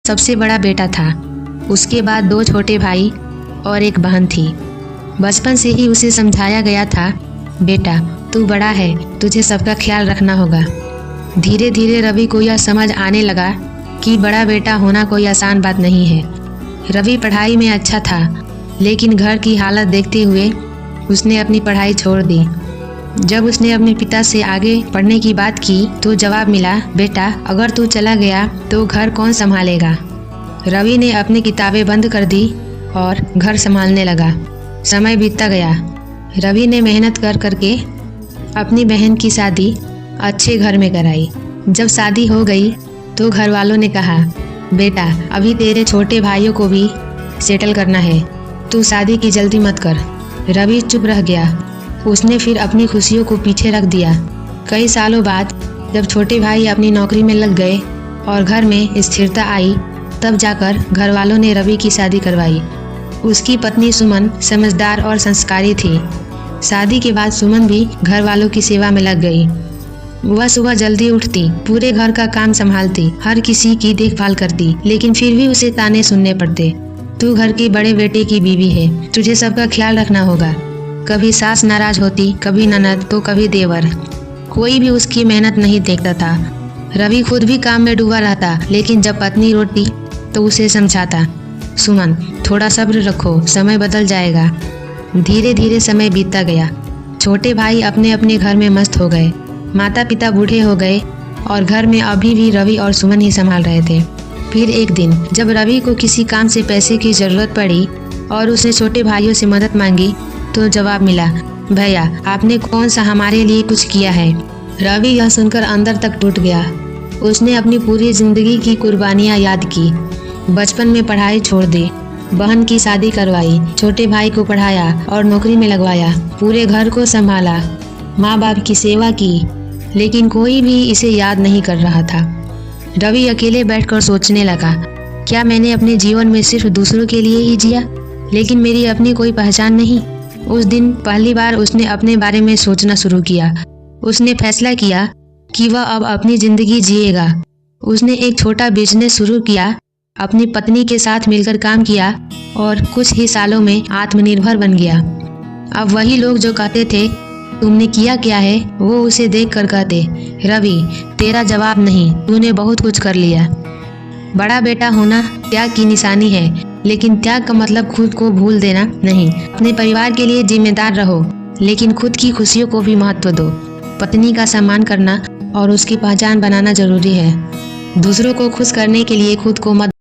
सबसे बड़ा बेटा था। उसके बाद 2 छोटे भाई और एक बहन थी। बचपन से ही उसे समझाया गया था, बेटा तू बड़ा है, तुझे सबका ख्याल रखना होगा। धीरे धीरे रवि को यह समझ आने लगा कि बड़ा बेटा होना कोई आसान बात नहीं है। रवि पढ़ाई में अच्छा था, लेकिन घर की हालत देखते हुए उसने अपनी पढ़ाई छोड़ दी। जब उसने अपने पिता से आगे पढ़ने की बात की तो जवाब मिला, बेटा अगर तू चला गया तो घर कौन संभालेगा। रवि ने अपनी किताबें बंद कर दी और घर संभालने लगा। समय बीतता गया। रवि ने मेहनत कर करके अपनी बहन की शादी अच्छे घर में कराई। जब शादी हो गई तो घर वालों ने कहा, बेटा अभी तेरे छोटे भाइयों को भी सेटल करना है, तू शादी की जल्दी मत कर। रवि चुप रह गया। उसने फिर अपनी खुशियों को पीछे रख दिया। कई सालों बाद जब छोटे भाई अपनी नौकरी में लग गए और घर में स्थिरता आई, तब जाकर घर वालों ने रवि की शादी करवाई। उसकी पत्नी सुमन समझदार और संस्कारी थी। शादी के बाद सुमन भी घर वालों की सेवा में लग गई। वह सुबह जल्दी उठती, पूरे घर का काम संभालती, हर किसी की देखभाल करती, लेकिन फिर भी उसे ताने सुनने पड़ते। तू घर के बड़े बेटे की बीवी है, तुझे सबका ख्याल रखना होगा। कभी सास नाराज होती, कभी ननद तो कभी देवर। कोई भी उसकी मेहनत नहीं देखता था। रवि खुद भी काम में डूबा रहता, लेकिन जब पत्नी रोती तो उसे समझाता, सुमन थोड़ा सब्र रखो, समय बदल जाएगा। धीरे धीरे समय बीतता गया। छोटे भाई अपने अपने घर में मस्त हो गए। माता पिता बूढ़े हो गए और घर में अभी भी रवि और सुमन ही संभाल रहे थे। फिर एक दिन जब रवि को किसी काम से पैसे की जरूरत पड़ी और उसने छोटे भाइयों से मदद मांगी तो जवाब मिला, भैया आपने कौन सा हमारे लिए कुछ किया है। रवि यह सुनकर अंदर तक टूट गया। उसने अपनी पूरी जिंदगी की कुर्बानियां याद की। बचपन में पढ़ाई छोड़ दी, बहन की शादी करवाई, छोटे भाई को पढ़ाया और नौकरी में लगवाया, पूरे घर को संभाला, माँ बाप की सेवा की, लेकिन कोई भी इसे याद नहीं कर रहा था। रवि अकेले बैठकर सोचने लगा, क्या मैंने अपने जीवन में सिर्फ दूसरों के लिए ही जिया, लेकिन मेरी अपनी कोई पहचान नहीं। उस दिन पहली बार उसने अपने बारे में सोचना शुरू किया। उसने फैसला किया कि वह अब अपनी जिंदगी जिएगा। उसने एक छोटा बिजनेस शुरू किया, अपनी पत्नी के साथ मिलकर काम किया और कुछ ही सालों में आत्मनिर्भर बन गया। अब वही लोग जो कहते थे तुमने किया क्या है, वो उसे देख कर कहते, रवि तेरा जवाब नहीं, तूने बहुत कुछ कर लिया। बड़ा बेटा होना त्याग की निशानी है, लेकिन त्याग का मतलब खुद को भूल देना नहीं। अपने परिवार के लिए जिम्मेदार रहो, लेकिन खुद की खुशियों को भी महत्व दो। पत्नी का सम्मान करना और उसकी पहचान बनाना जरूरी है। दूसरों को खुश करने के लिए खुद को मत